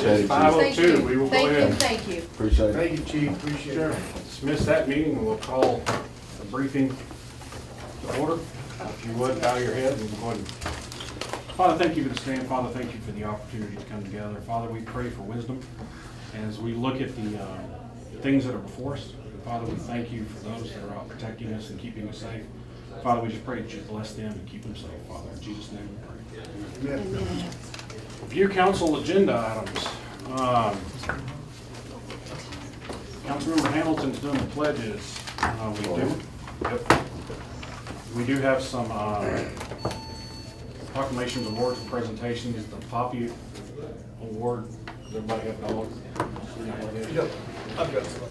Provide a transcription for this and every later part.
Appreciate it, Chief. 5:02, we will go ahead. Thank you. Appreciate it. Thank you, Chief, appreciate Sure. it. Dismiss that meeting, and we'll call the briefing to order. If you would, bow your head, and we'll go ahead and... Father, thank you for the stand. Father, thank you for the opportunity to come together. Father, we pray for wisdom as we look at the things that are before us. Father, we thank you for those that are out protecting us and keeping us safe. Father, we just pray that you bless them and keep them safe, Father. In Jesus' name we pray. Amen. Review council agenda items. Councilmember Hamilton's doing the pledges. We do. Yep. We do have some proclamations, awards, and presentations. The Poppy Award. Does everybody have dollars? Yep, I've got some.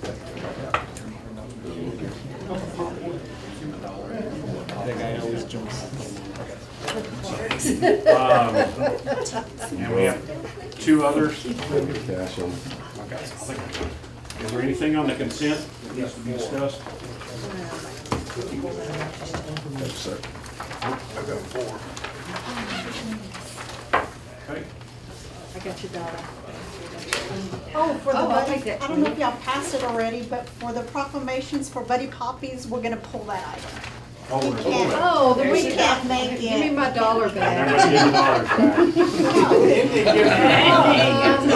And we have two others. Cash on. Okay. Is there anything on the consent that needs to be discussed? Yes, sir. I've got 4. Okay. I got your dollar. Oh, for the Oh, I'll take Buddy, that, I don't know Tony. if y'all passed it already, but for the proclamations for Buddy Poppies, we're gonna pull that item. Oh, We we're- can't, Oh, then we we can't make it. Give me my dollar back. Everybody give the dollars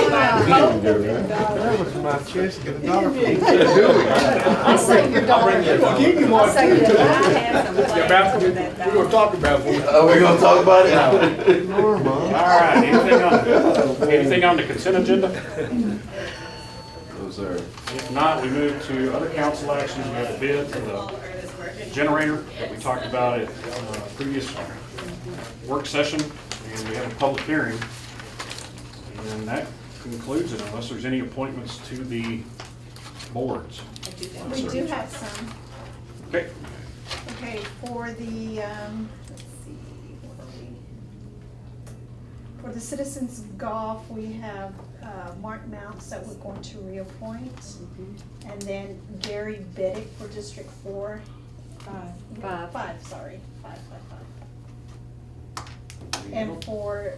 back. That was my chest, get a dollar for you. I'll save your dollar. I'll give you one. I'll save your dollar. We're gonna talk about it. Oh, we gonna talk about it? All right, anything on the consent agenda? No, sir. If not, we move to other council actions. We have a bid for the generator that we talked about at previous work session, and we have a public hearing. And that concludes it, unless there's any appointments to the boards. We do have some. Okay, Okay, for the, let's see, what are we? For the Citizens Golf, we have Mark Mounts that we're going to reappoint. And then Gary Biddick for District 4. Five. Sorry, five. And for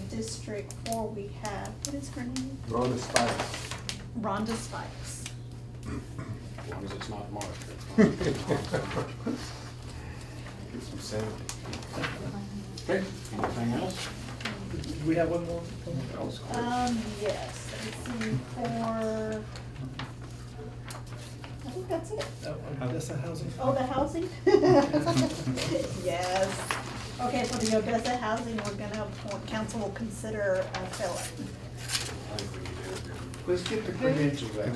District 4, we have, what is her name? Rhonda Spikes. Rhonda Spikes. as long as it's not Mark. Get some sanity. Okay, anything else? Do we have one more? Yes, let's see, for, I think that's it. Odessa Housing? Oh, the housing? Yes. Okay, for the Odessa housing, we're gonna appoint, council will consider Philip. Let's get the credentials out.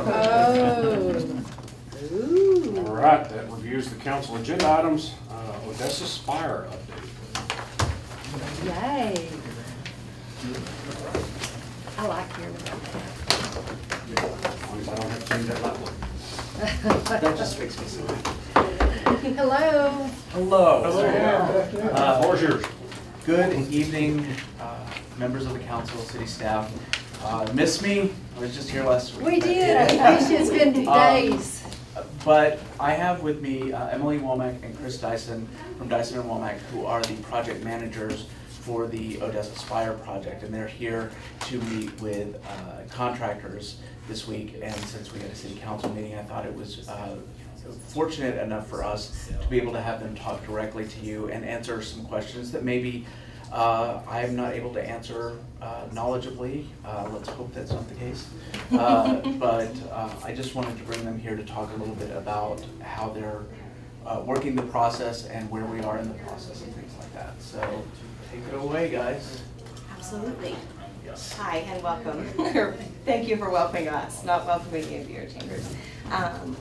Oh. Ooh. All right, that reviews the council agenda items. Odessa Spire update. Yay. I like hearing about As long as I don't have to change that light bulb. that. That just makes me so happy. Hello. Hello. Floor's yours. Good evening, members of the council, city staff. Miss me? I was just here last week. We did. I wish it's been days. But I have with me Emily Womack and Chris Dyson from Dyson and Womack, who are the project managers for the Odessa Spire project, and they're here to meet with contractors this week. And since we had a city council meeting, I thought it was fortunate enough for us to be able to have them talk directly to you and answer some questions that maybe I'm not able to answer knowledgeably. Let's hope that's not the case. But I just wanted to bring them here to talk a little bit about how they're working the process and where we are in the process and things like that. So take it away, guys. Absolutely. Yes. Hi and welcome. Thank you for welcoming us, not welcoming you into your chambers.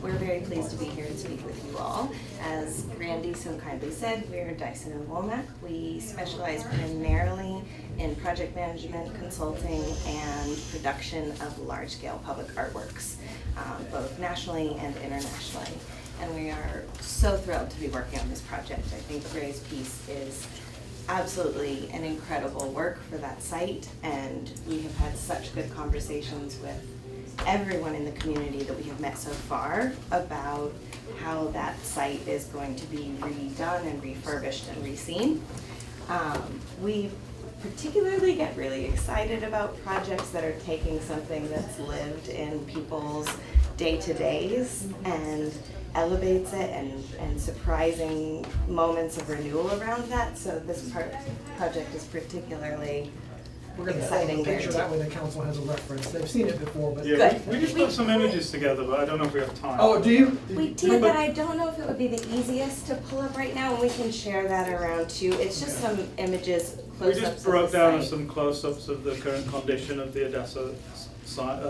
We're very pleased to be here to speak with you all. As Randy so kindly said, we're Dyson and Womack. We specialize primarily in project management, consulting, and production of large-scale public artworks, both nationally and internationally. And we are so thrilled to be working on this project. I think Gray's piece is absolutely an incredible work for that site, and we have had such good conversations with everyone in the community that we have met so far about how that site is going to be redone and refurbished and reseen. We particularly get really excited about projects that are taking something that's lived in people's day-to-days and elevates it and surprising moments of renewal around that. So this project is particularly We're gonna exciting take a there. picture, that way the council has a reference. They've seen it before, but. Good. We just put some images together, but I don't know if we have time. Oh, do you? We did, but I don't know if it would be the easiest to pull up right now, and we can share that around too. It's just some images, We close-ups just of the broke down site. some close-ups of the current condition of the Odessa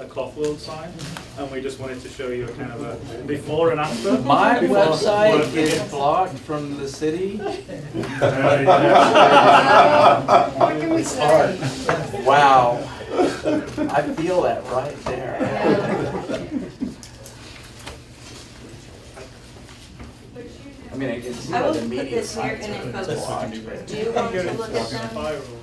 Cloth World sign, and we just wanted to show you a kind of a before and after. My Before website working is it. blocked from the city. What can we say? Wow. I feel that right there. I mean, I can see I by will the put media this here sites and are if folks blocked. do want to look at them. Viral.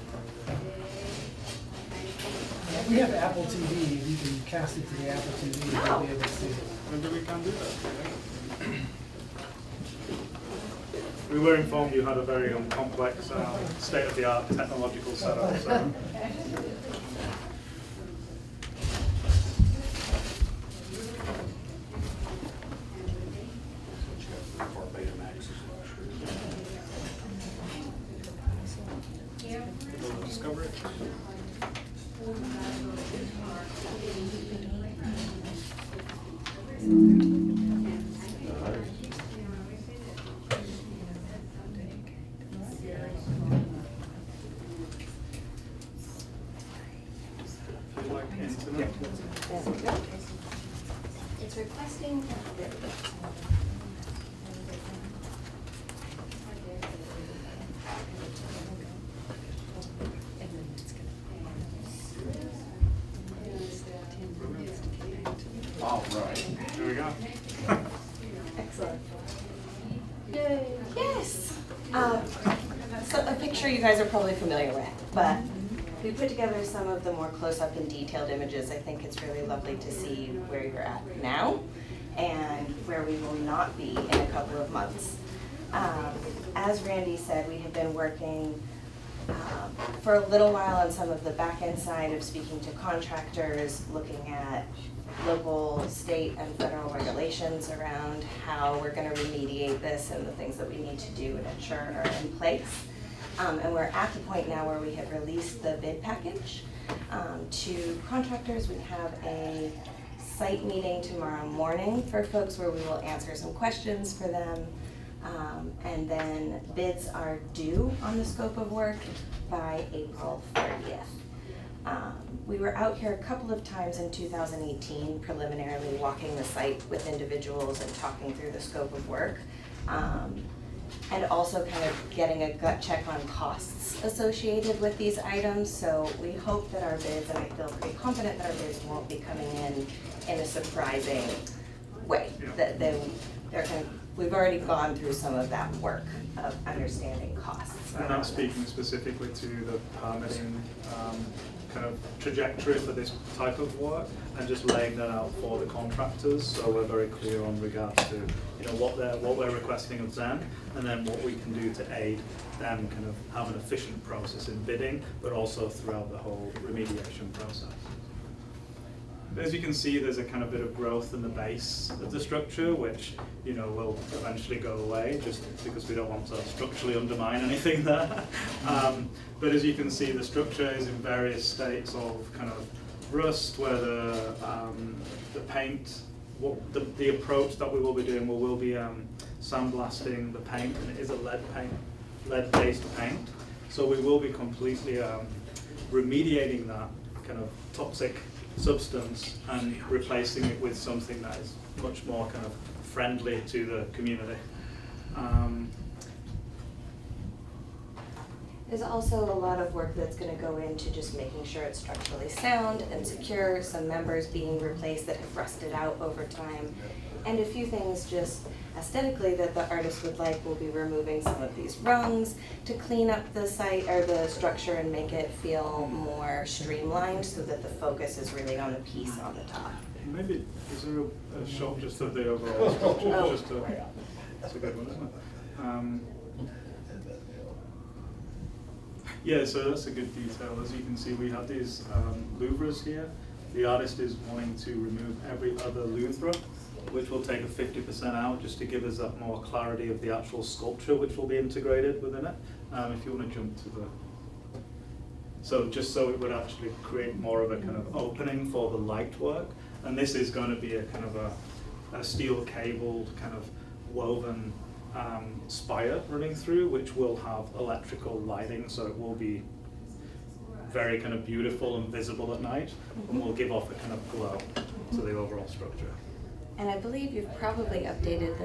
If we have Apple TV, you can cast it to the Apple TV and you'll be able to see it. Maybe we can do that. We were informed you had a very complex, state-of-the-art technological setup, so. Discover it. Feel like internet. It's requesting. All right. Here we go. Excellent. Yes. So a picture you guys are probably familiar with, but we put together some of the more close-up and detailed images. I think it's really lovely to see where you're at now and where we will not be in a couple of months. As Randy said, we have been working for a little while on some of the back-end side of speaking to contractors, looking at local, state, and federal regulations around how we're gonna remediate this and the things that we need to do and ensure are in place. And we're at the point now where we have released the bid package to contractors. We have a site meeting tomorrow morning for folks where we will answer some questions for them. And then bids are due on the scope of work by April 30th. We were out here a couple of times in 2018, preliminarily walking the site with individuals and talking through the scope of work. And also kind of getting a gut check on costs associated with these items. So we hope that our bids, and I feel pretty confident that our bids won't be coming in a surprising way. That they're kind of, we've already gone through some of that work of understanding costs. And I'm speaking specifically to the permitting kind of trajectory for this type of work and just laying that out for the contractors, so we're very clear on regards to what we're requesting of them, and then what we can do to aid them kind of have an efficient process in bidding, but also throughout the whole remediation process. As you can see, there's a kind of bit of growth in the base of the structure, which will eventually go away, just because we don't want to structurally undermine anything there. But as you can see, the structure is in various states of kind of rust, where the paint, the approach that we will be doing, we will be sandblasting the paint, and it is a lead-based paint. So we will be completely remediating that kind of toxic substance and replacing it with something that is much more kind of friendly to the community. There's also a lot of work that's going to go into just making sure it's structurally sound and secure, some members being replaced that have rusted out over time, and a few things just aesthetically that the artist would like. We'll be removing some of these rungs to clean up the site or the structure and make it feel more streamlined so that the focus is really on the piece on the top. Maybe, is there a shot just of the overall structure? Oh. That's a good one, isn't it? Yeah, so that's a good detail. As you can see, we have these louvres here. The artist is wanting to remove every other louvre, which will take a 50% out just to give us that more clarity of the actual sculpture which will be integrated within it. If you want to jump to the... So just so it would actually create more of a kind of opening for the light work. And this is going to be a kind of a steel cabled kind of woven spire running through, which will have electrical lighting, so it will be very kind of beautiful and visible at night, and will give off a kind of glow to the overall structure. And I believe you've probably updated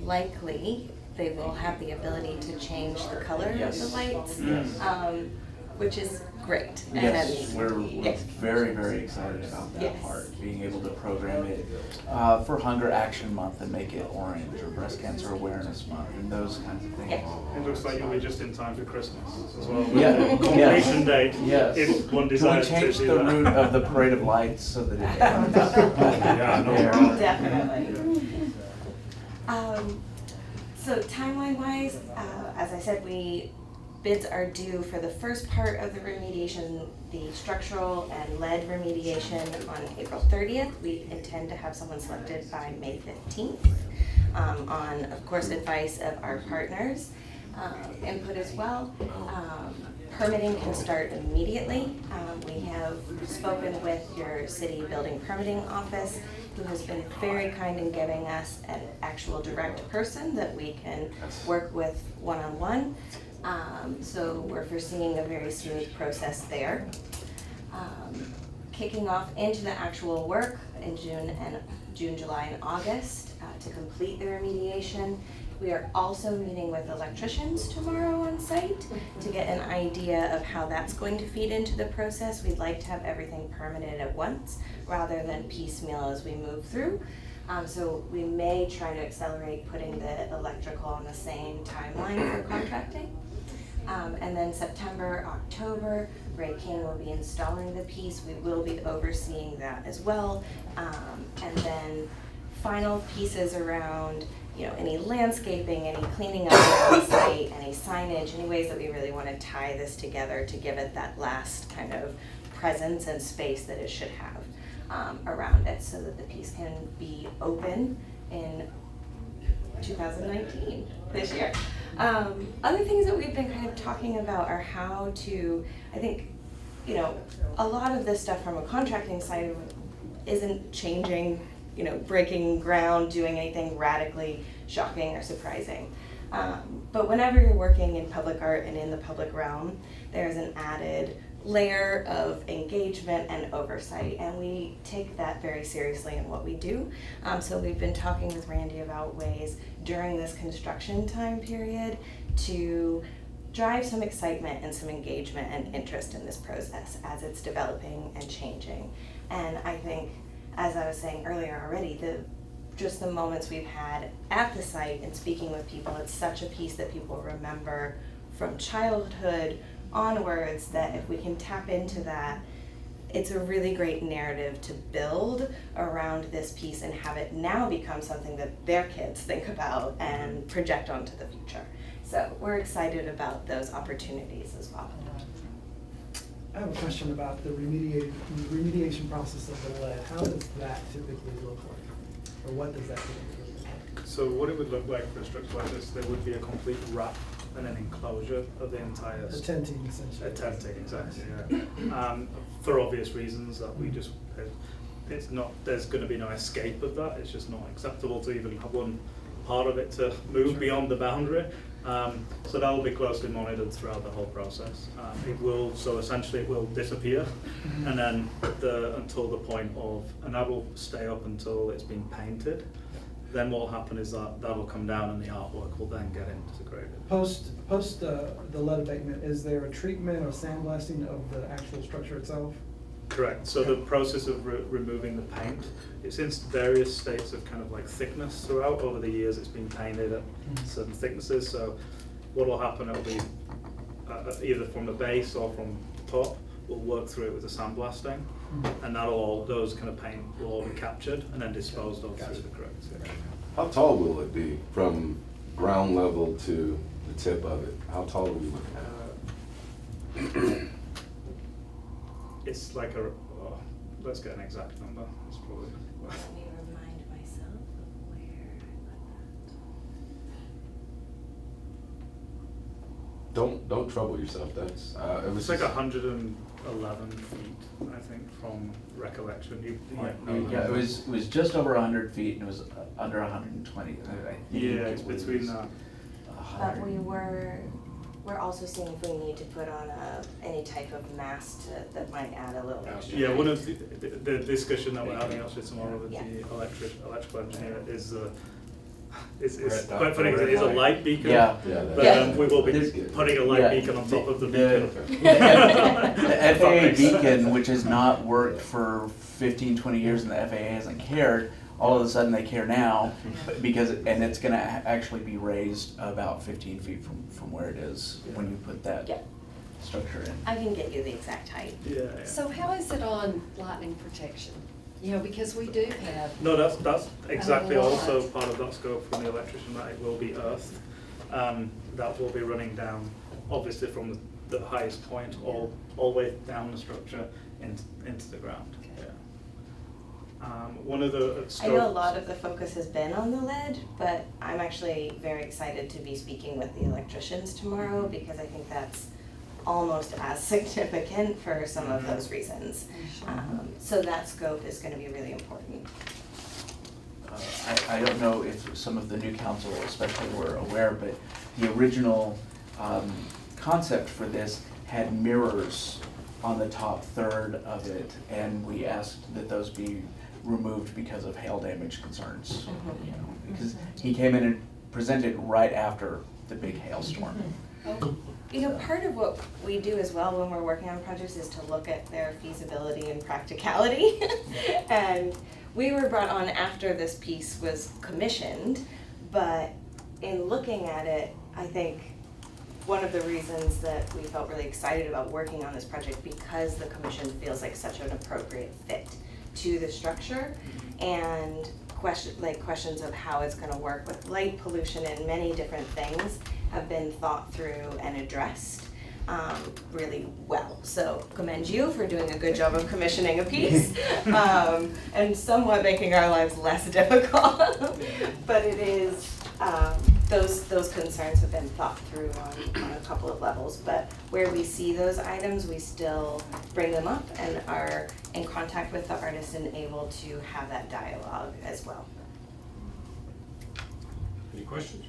likely they will have the ability to change the color of the lights, which is great. Yes, And we're yes. very, very excited about that Yes. part, being able to program it for Hunger Action Month and make it orange, or Breast Cancer Awareness Month, and those kinds of things. Yes. It looks like you'll be just in time for Christmas as well. Yeah, Completion date, Yes. if one Can we desires to change do the that. route of the Parade of Lights so that it ends? Yeah, no there? problem. Definitely. So timeline-wise, as I said, bids are due for the first part of the remediation, the structural and lead remediation on April 30th. We intend to have someone selected by May 15th on, of course, advice of our partners, input as well. Permitting can start immediately. We have spoken with your city building permitting office, who has been very kind in giving us an actual direct person that we can work with one-on-one. So we're foreseeing a very smooth process there. Kicking off into the actual work in June, July, and August to complete the remediation. We are also meeting with electricians tomorrow on site to get an idea of how that's going to feed into the process. We'd like to have everything permitted at once rather than piecemeal as we move through. So we may try to accelerate putting the electrical on the same timeline for contracting. And then September, October, Ray King will be installing the piece. We will be overseeing that as well. And then final pieces around, any landscaping, any cleaning up around the site, any signage, any ways that we really want to tie this together to give it that last kind of presence and space that it should have around it, so that the piece can be open in 2019, this year. Other things that we've been kind of talking about are how to, I think, a lot of this stuff from a contracting side isn't changing, breaking ground, doing anything radically shocking or surprising. But whenever you're working in public art and in the public realm, there's an added layer of engagement and oversight, and we take that very seriously in what we do. So we've been talking with Randy about ways during this construction time period to drive some excitement and some engagement and interest in this process as it's developing and changing. And I think, as I was saying earlier already, just the moments we've had at the site and speaking with people, it's such a piece that people remember from childhood onwards, that if we can tap into that, it's a really great narrative to build around this piece and have it now become something that their kids think about and project onto the future. So we're excited about those opportunities as well. I have a question about the remediation process of the lead. How does that typically look like? Or what does that typically look like? So what it would look like for a structure like this, there would be a complete wrap and an enclosure of the entire... The tenting, essentially. Tenting, exactly, yeah. For obvious reasons that we just, it's not, there's going to be no escape of that. It's just not acceptable to even have one part of it to move beyond the boundary. So that will be closely monitored throughout the whole process. It will, so essentially it will disappear, and then until the point of, and that will stay up until it's been painted. Then what will happen is that will come down and the artwork will then get integrated. Post the lead abatement, is there a treatment or sandblasting of the actual structure itself? Correct. So the process of removing the paint, it's in various states of kind of like thickness throughout. Over the years it's been painted at certain thicknesses. So what will happen, it will be either from the base or from the top, we'll work through it with a sandblasting, and those kind of paint will all be captured and then disposed of through the correct section. How tall will it be from ground level to the tip of it? How tall are we looking at? It's like let's get an exact number. It's probably. Let me remind myself of where I put Don't trouble yourself. That's it was It's like 111 feet, I think, from recollection. You might know Yeah, that. it was just over 100 feet and it was under 120. I think Yeah, it it's between was that. But 100. we're also seeing if we need to put on any type of mast that might add a little extra. Yeah, height. one of the discussion that we're having actually tomorrow with Yeah. the electrical engineer is Red dot, quite funny because it is a red light beacon. Yeah. But Yeah. we will be There's- putting a light yeah, beacon on top of the the- beacon. The FAA beacon, which has not worked for 15, 20 years and the FAA hasn't cared, all of a sudden they care now because, and it's gonna actually be raised about 15 feet from where it is when you put that Yeah. structure in. I can get you the exact height. Yeah. So how is it on lightning protection? You know, because we do have, No, that's exactly A lot. also part of that scope from the electrician, that it will be earthed. That will be running down, obviously from the highest point, all the way down the structure into the ground. Okay. Yeah. One of the scopes. I know a lot of the focus has been on the lead, but I'm actually very excited to be speaking with the electricians tomorrow because I think that's almost as significant for some of those reasons. So that scope is gonna be really important. I don't know if some of the new council especially were aware, but the original concept for this had mirrors on the top third of it, and we asked that those be removed because of hail damage concerns. You know, because he came in and presented right after the big hailstorm. You know, part of what we do as well when we're working on projects is to look at their feasibility and practicality. And we were brought on after this piece was commissioned, but in looking at it, I think one of the reasons that we felt really excited about working on this project because the commission feels like such an appropriate fit to the structure and questions of how it's gonna work with light pollution and many different things have been thought through and addressed really well. So commend you for doing a good job of commissioning a piece and somewhat making our lives less difficult. But it is, those concerns have been thought through on a couple of levels. But where we see those items, we still bring them up and are in contact with the artist and able to have that dialogue as well. Any questions?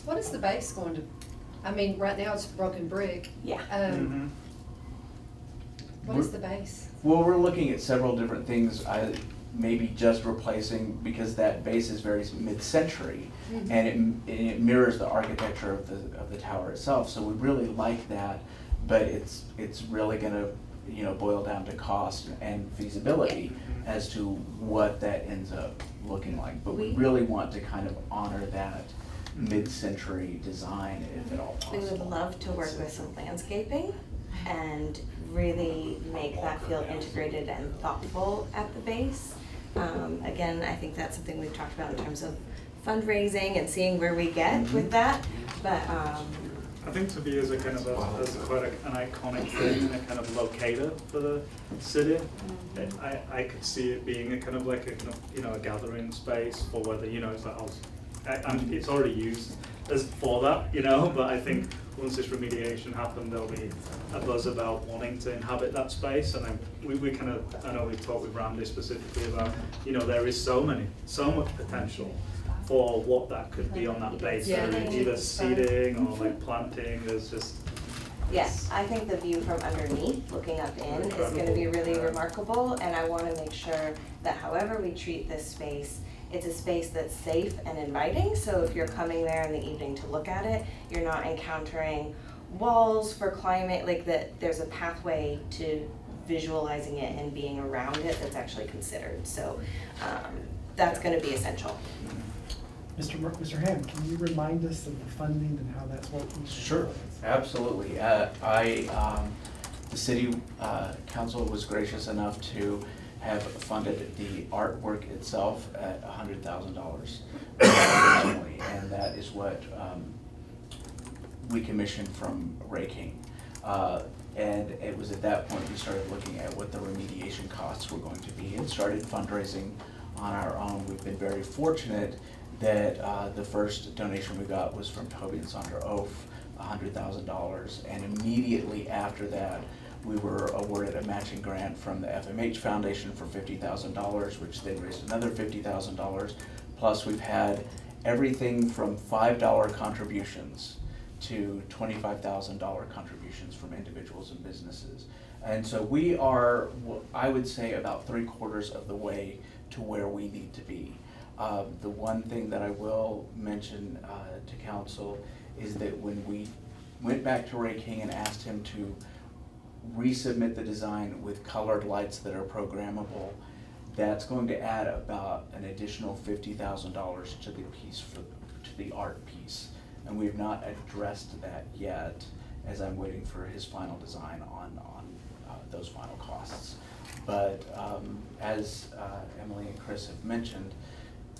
what is the base going to, I mean, right now it's broken brick. Yeah. Mhm. What is the base? Well, we're looking at several different things, maybe just replacing, because that base is very mid-century, Mhm. and it mirrors the architecture of the tower itself, so we really like that, but it's really gonna, boil down to cost and feasibility as to what that ends up looking like. But we really want to kind of honor that mid-century design if at all We possible. would love to work with some landscaping and really make that feel integrated and thoughtful at the base. Again, I think that's something we've talked about in terms of fundraising and seeing where we get with that, but, I think to be as a kind of as quite an iconic thing and a kind of locator for the city, I could see it being a kind of like a kind of, a gathering space for whether, it's like, it's already used as for that, but I think once this remediation happened, there'll be a buzz about wanting to inhabit that space, and then we kind of, I know we talked with Randy specifically about, there is so much potential for what that could be on that base, Yeah. either seeding or like planting, there's just. yes, I think the view from underneath, looking up in, is gonna be really remarkable, and I wanna make sure that however we treat this space, it's a space that's safe and inviting, so if you're coming there in the evening to look at it, you're not encountering walls for climate, like that there's a pathway to visualizing it and being around it that's actually considered, so that's gonna be essential. Mr. Ham, can you remind us of the funding and how that's working? Sure, absolutely. The city council was gracious enough to have funded the artwork itself at $100,000 originally, and that is what we commissioned from Ray King. And it was at that point we started looking at what the remediation costs were going to be and started fundraising on our own. We've been very fortunate that the first donation we got was from Toby and Sandra Oaf, $100,000. And immediately after that, we were awarded a matching grant from the FMH Foundation for $50,000, which then raised another $50,000. Plus we've had everything from $5 contributions to $25,000 contributions from individuals and businesses. And so we are, I would say, about 3/4 of the way to where we need to be. The one thing that I will mention to council is that when we went back to Ray King and asked him to resubmit the design with colored lights that are programmable, that's going to add about an additional $50,000 to the piece to the art piece. And we've not addressed that yet, as I'm waiting for his final design on those final costs. But as Emily and Chris have mentioned,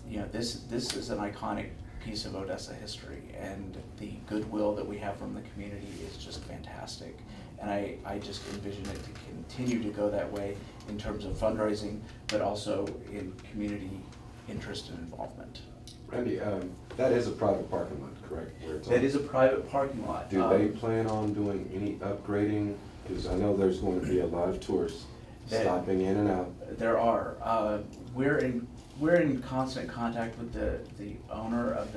you know, this is an iconic piece of Odessa history, and the goodwill that we have from the community is just fantastic. And I just envision it to continue to go that way in terms of fundraising, but also in community interest and involvement. Randy, that is a private parking lot, correct? Where it's That on? is a private parking lot. Do they plan on doing any upgrading? Because I know there's going to be a lot of tourists stopping in and out. There are. We're in constant contact with the owner of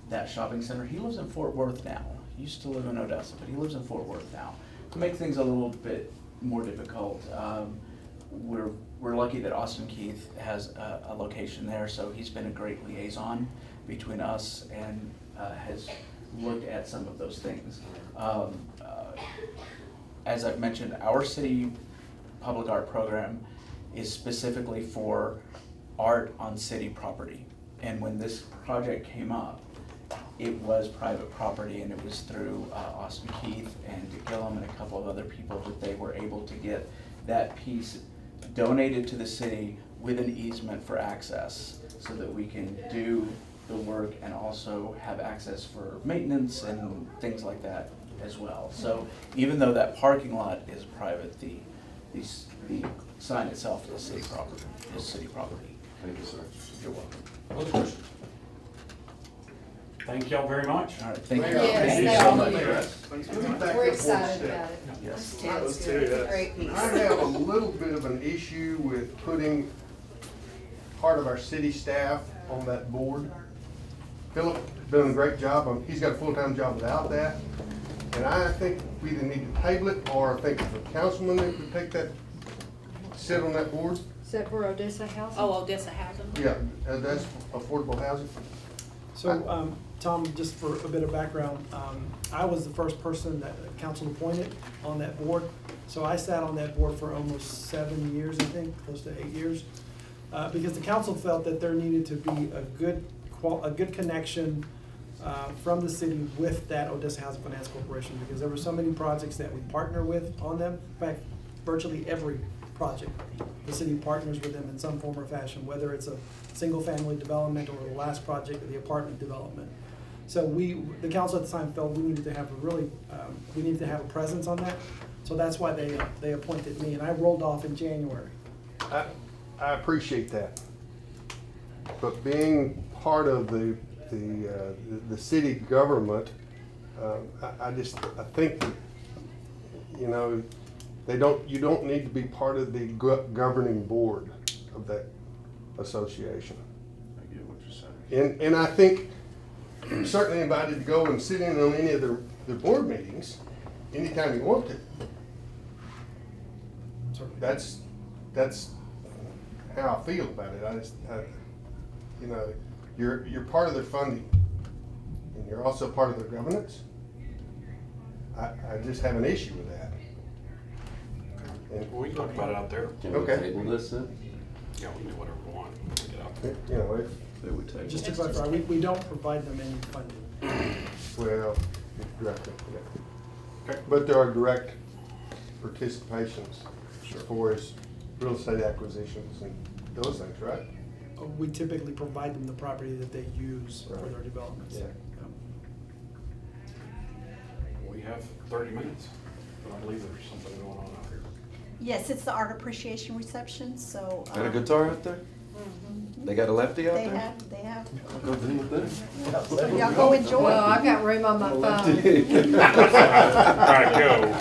that shopping center. He lives in Fort Worth now. He used to live in Odessa, but he lives in Fort Worth now. To make things a little bit more difficult, we're lucky that Austin Keith has a location there, so he's been a great liaison between us and has looked at some of those things. As I've mentioned, our city public art program is specifically for art on city property. And when this project came up, it was private property, and it was through Austin Keith and Gillum and a couple of other people that they were able to get that piece donated to the city with an easement for access, so that we can do the work and also have access for maintenance and things like that as well. So even though that parking lot is private, the sign itself is city property. Thank you, sir. You're welcome. Other questions? Thank y'all very much. All right, thank you. Yes, Thank you thank so you. much, Chris. Thanks for Let me that. back We're up one excited step. about it. Yes. That was It's good. too, yeah. Great piece. I have a little bit of an issue with putting part of our city staff on that board. Philip doing a great job. He's got a full-time job without that. And I think we either need to table it, or I think if a councilman that could take that, sit on that board. Is that for Odessa Housing? Oh, Odessa Housing? Yeah, that's affordable housing. So, Tom, just for a bit of background, I was the first person that council appointed on that board. So I sat on that board for almost 7 years, I think, close to 8 years. Because the council felt that there needed to be a good connection from the city with that Odessa Housing Finance Corporation, because there were so many projects that we partner with on them. In fact, virtually every project, the city partners with them in some form or fashion, whether it's a single-family development or the last project of the apartment development. So the council at the time felt we needed to have a presence on that. So that's why they appointed me, and I rolled off in January. I appreciate that. But being part of the city government, I think that, you know, you don't need to be part of the governing board of that association. I get what you're saying. And I think you're certainly invited to go and sit in on any of their board meetings anytime you want to. That's how I feel about it. You know, you're part of their funding, and you're also part of their governance. I just have an issue with that. And, We can talk about it out there. Can we Okay. table this then? Yeah, we can do whatever we want. We'll get out there. you know, if, They would table. Just to clarify, we don't provide them any funding. well, directly, yeah. Okay. But there are direct participations for his real estate acquisitions and those things, right? We typically provide them the property that they use for Right. their developments. Yeah. We have 30 minutes, but I believe there's something going on out here. Yes, it's the art appreciation reception, so. Got a guitar out there? They got a lefty out They there? have, I'll go deal with that. so y'all go enjoy. Well, I got room on my phone. All right, go.